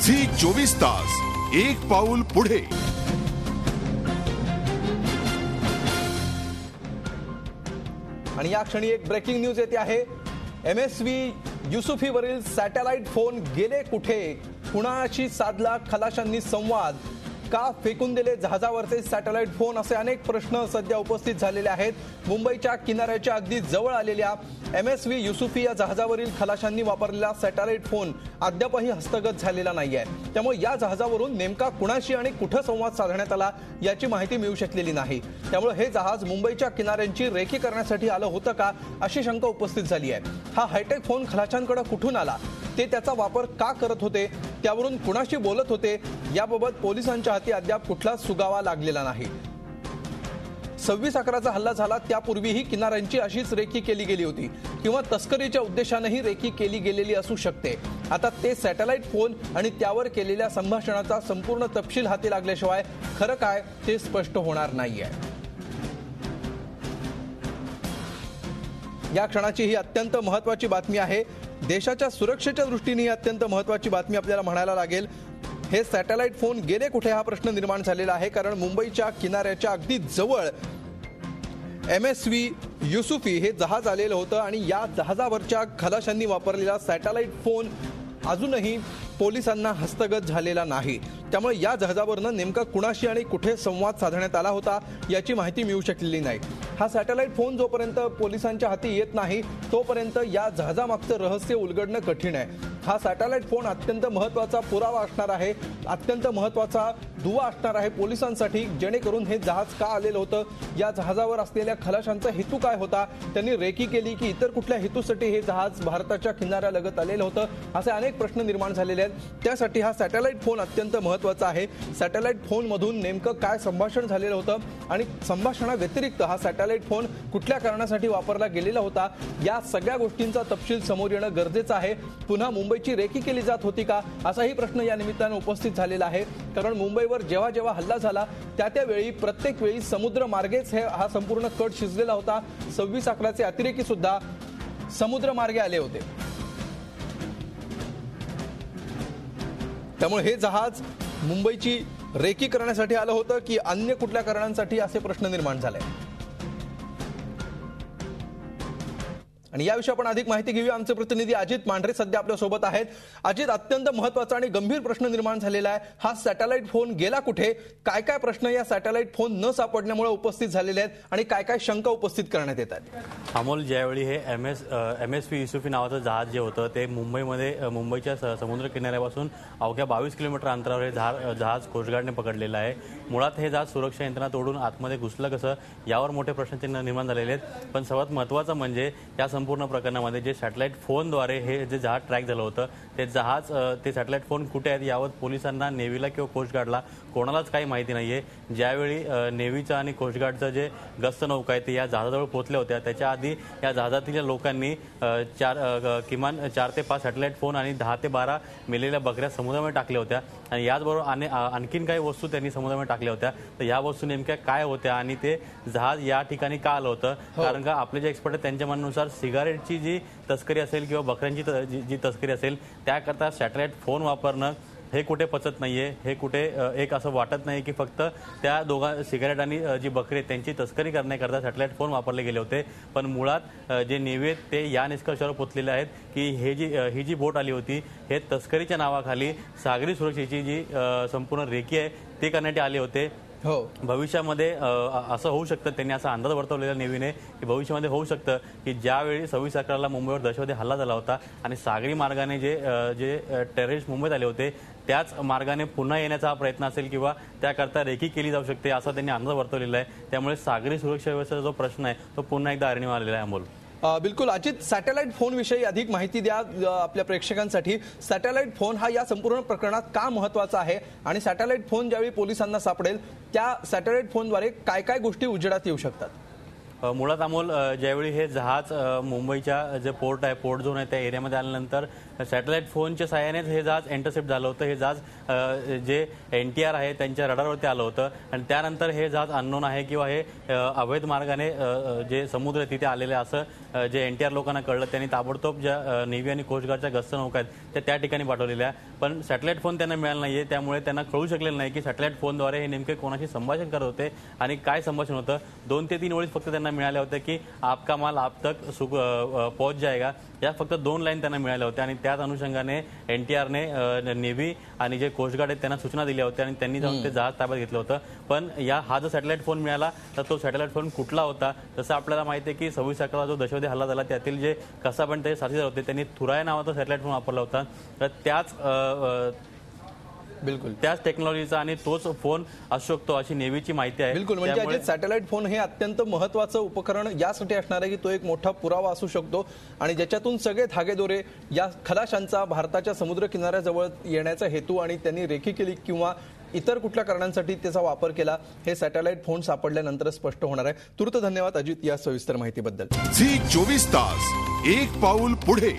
Zee 24 तास एक पाऊल पुढे। आणि या क्षणी एक ब्रेकिंग न्यूज येते आहे। MSV युसुफीवरील सॅटेलाइट फोन गेले कुठे? कुणाशी साधला खलाशांनी संवाद? का फेकून दिले जहाजावरचे सॅटेलाइट फोन? असे अनेक प्रश्न सध्या उपस्थित झालेले आहेत। मुंबईच्या किनाऱ्याच्या अगदी जवळ आलेल्या MSV युसुफी या जहाजावरील खलाशांनी वापरलेला सॅटेलाइट फोन अद्यापही हस्तगत झालेला नाहीये। त्यामुळे या जहाजावरून नेमका कुणाशी आणि कुठे संवाद साधण्यात आला याची माहिती मिळू शकलेली नाही। त्यामुळे हे जहाज मुंबईच्या किनाऱ्यांची रेकी करण्यासाठी आलं होतं का अशी शंका उपस्थित झाली आहे। हा हायटेक फोन खलाशांकडे कुठून आला? ते त्याचा वापर का करत होते? त्यावरून कुणाशी बोलत होते? याबाबत पोलिसांच्या हाती अद्याप कुठलाच सुगावा लागलेला नाही। 26/11चा हल्ला झाला त्यापूर्वीही किनाऱ्यांची अशीच रेकी केली गेली होती किंवा तस्करीच्या उद्देशानेही रेकी केली गेलेली असू शकते। आता ते सॅटेलाइट फोन आणि त्यावर केलेल्या संभाषणाचा संपूर्ण तपशील हाती लागल्याशिवाय खरं काय ते स्पष्ट होणार नाहीये। या क्षणाची ही अत्यंत महत्त्वाची बातमी आहे। देशाच्या सुरक्षेच्या दृष्टीने ही अत्यंत महत्त्वाची बातमी आपल्याला म्हणायला लागेल। हे सॅटेलाइट फोन गेले कुठे हा प्रश्न निर्माण झालेला आहे, कारण मुंबईच्या किनाऱ्याच्या अगदी जवळ MSV युसुफी हे जहाज आलेलं होतं आणि या जहाजावरच्या खलाशांनी वापरलेला सॅटेलाइट फोन अजूनही पोलिसांना हस्तगत झालेला नाही। त्यामुळे या जहाजावरनं नेमका कुणाशी आणि कुठे संवाद साधण्यात आला होता याची माहिती मिळू शकलेली नाही। हा सॅटेलाइट फोन जोपर्यंत पोलिसांच्या हाती येत नाही तोपर्यंत या जहाजामागचं रहस्य उलगडणं कठीण आहे। हा सॅटेलाइट फोन अत्यंत महत्त्वाचा पुरावा असणार आहे, अत्यंत महत्त्वाचा दुवा असणार आहे पोलिसांसाठी, जेणेकरून हे जहाज का आलेलं होतं, या जहाजावर असलेल्या खलाशांचा हेतू काय होता, त्यांनी रेकी केली की इतर कुठल्या हेतूसाठी हे जहाज भारताच्या किनाऱ्यालगत आलेलं होतं, असे अनेक प्रश्न निर्माण झालेले आहेत। त्यासाठी हा सॅटेलाइट फोन अत्यंत महत्त्वाचा आहे। सॅटेलाइट फोनमधून नेमकं काय संभाषण झालेलं होतं आणि संभाषणाव्यतिरिक्त हा सॅटेलाइट फोन कुठल्या कारणासाठी वापरला गेलेला होता, या सगळ्या गोष्टींचा तपशील समोर येणं गरजेचं आहे। पुन्हा मुंबईची रेकी केली जात होती का असाही प्रश्न या निमित्तानं उपस्थित झालेला आहे, कारण मुंबईवर जेव्हा जेव्हा हल्ला झाला त्यावेळी प्रत्येक वेळी समुद्र मार्गेच हा संपूर्ण कट शिजलेला होता। 26/11चे अतिरेकी सुद्धा समुद्र मार्गे आले होते। त्यामुळे हे जहाज मुंबईची रेकी करण्यासाठी आलं होतं की अन्य कुठल्या कारणांसाठी असे प्रश्न निर्माण झाले। आणि याविषयी आपण अधिक माहिती घेऊया। आमचे प्रतिनिधी अजित मांढरे सध्या आपल्या सोबत आहेत। अजित, अत्यंत महत्त्वाचा आणि गंभीर प्रश्न निर्माण झालेला आहे। हा सॅटेलाइट फोन गेला कुठे? काय काय प्रश्न या सॅटेलाइट फोन न सापडण्यामुळे उपस्थित झालेले आहेत आणि काय काय शंका उपस्थित करण्यात येतात? अमोल, ज्यावेळी हे MSV युसुफी नावाचं जहाज जे होतं ते मुंबईच्या समुद्र किनाऱ्यापासून अवघ्या 22 किलोमीटर अंतरावर हे जहाज कोस्टगार्डने पकडलेलं आहे। मुळात हे जहाज सुरक्षा यंत्रणा तोडून आतमध्ये घुसलं कसं यावर मोठे प्रश्नचिन्ह निर्माण झालेले आहेत। पण सर्वात महत्त्वाचं म्हणजे या संपूर्ण प्रकरणामध्ये जे सॅटेलाइट फोनद्वारे हे जे जहाज ट्रॅक झालं होतं ते सॅटेलाइट फोन कुठे आहेत यावर पोलिसांना, नेव्हीला किंवा कोस्टगार्डला कोणालाच काही माहिती नाहीये। ज्यावेळी नेव्हीचं आणि कोस्टगार्डचं जे गस्त नौका आहे ते या जहाजाजवळ पोहोचल्या होत्या त्याच्या आधी या जहाजातील लोकांनी किमान 4 ते 5 सॅटेलाइट फोन आणि 10 ते 12 मेलेल्या बकऱ्या समुद्रामध्ये टाकल्या होत्या आणि याचबरोबर आणखीन काही वस्तू त्यांनी समुद्रामध्ये टाकल्या होत्या। तर या वस्तू नेमक्या काय होत्या आणि ते जहाज या ठिकाणी का आलं होतं? कारण का आपले जे एक्सपर्ट आहेत त्यांच्या म्हणण्यानुसार सिगारेटची जी तस्करी असेल किंवा बकऱ्यांची जी तस्करी असेल त्याकरता सॅटेलाइट फोन वापरणं हे कुठे पचत नाहीये। हे कुठे एक असं वाटत नाही की फक्त त्या सिगारेट आणि जी बकरी आहेत त्यांची तस्करी करण्याकरता सॅटेलाइट फोन वापरले गेले होते। पण मुळात जे नेव्ही आहेत ते या निष्कर्षावर पोहोचलेले आहेत की ही जी बोट आली होती हे तस्करीच्या नावाखाली सागरी सुरक्षेची जी संपूर्ण रेकी आहे ते करण्यासाठी आले होते। भविष्यामध्ये असं होऊ शकतं, त्यांनी असा अंदाज वर्तवलेला नेव्हीने की भविष्यामध्ये होऊ शकतं की ज्यावेळी 26/11ला मुंबईवर दहशतवादी हल्ला झाला होता आणि सागरी मार्गाने जे टेररिस्ट मुंबईत आले होते त्याच मार्गाने पुन्हा येण्याचा हा प्रयत्न असेल किंवा त्याकरता रेकी केली जाऊ शकते असा त्यांनी अंदाज वर्तवलेला आहे। त्यामुळे सागरी सुरक्षा व्यवस्थेचा जो प्रश्न आहे तो पुन्हा एकदा ऐरणीवर आलेला आहे। अमोल, बिलकुल अजित, सॅटेलाइट फोन विषयी अधिक माहिती द्या आपल्या प्रेक्षकांसाठी। सॅटेलाइट फोन हा या संपूर्ण प्रकरणात का महत्त्वाचा आहे आणि सॅटेलाइट फोन ज्यावेळी पोलिसांना सापडेल त्या सॅटेलाइट फोनद्वारे काय काय गोष्टी उजेडात येऊ शकतात? मुळात अमोल, ज्यावेळी हे जहाज मुंबईच्या जे पोर्ट झोन आहे त्या एरियामध्ये आल्यानंतर सॅटेलाइट फोनच्या सहाय्यानेच हे जहाज इंटरसेप्ट झालं होतं. हे जहाज जे NTR आहे त्यांच्या रडारवरती आलं होतं आणि त्यानंतर हे जहाज अननोन आहे किंवा हे अवैध मार्गाने जे समुद्र आहे तिथे आलेले असं जे NTR लोकांना कळलं. त्यांनी ताबडतोब ज्या नेव्ही आणि कोस्टगार्डच्या गस्त नौका आहेत त्या ठिकाणी पाठवलेल्या, पण सॅटेलाइट फोन त्यांना मिळाला नाहीये. त्यामुळे त्यांना कळू शकलेलं नाही की सॅटेलाइट फोनद्वारे हे नेमके कोणाशी संभाषण करत होते आणि काय संभाषण होतं. 2 ते 3 ओळी फक्त त्यांना मिळाल्या होत्या की आपका माल आप तक पोहोच जाएगा. या फक्त 2 लाईन त्यांना मिळाल्या होत्या आणि त्याच अनुषंगाने NTRने नेव्ही आणि जे कोस्टगार्ड आहेत त्यांना सूचना दिल्या होत्या आणि त्यांनी जाऊन ते जहाज ताब्यात घेतलं होतं. पण हा जो सॅटेलाइट फोन मिळाला तर तो सॅटेलाइट फोन कुठला होता? जसं आपल्याला माहिती आहे की 26/11 जो दहशतवादी हल्ला झाला त्यातील जे कसाब ते साथीदार होते त्यांनी थुराय नावाचा सॅटेलाइट फोन वापरला होता. तर त्याच टेक्नॉलॉजीचा आणि तोच फोन असू शकतो अशी नेव्हीची माहिती आहे. बिलकुल, म्हणजे अजित सॅटेलाइट फोन हे अत्यंत महत्त्वाचं उपकरण यासाठी असणार आहे की तो एक मोठा पुरावा असू शकतो आणि ज्याच्यातून सगळे धागेदोरे या खलाशांचा भारताच्या समुद्र किनाऱ्याजवळ येण्याचा हेतू आणि त्यांनी रेखी केली किंवा इतर कुठल्या कारणांसाठी त्याचा वापर केला हे सॅटेलाइट फोन सापडल्यानंतर स्पष्ट होणार आहे. तुर्त धन्यवाद अजित या सविस्तर माहितीबद्दल. झी 24 तास एक पाऊल पुढे.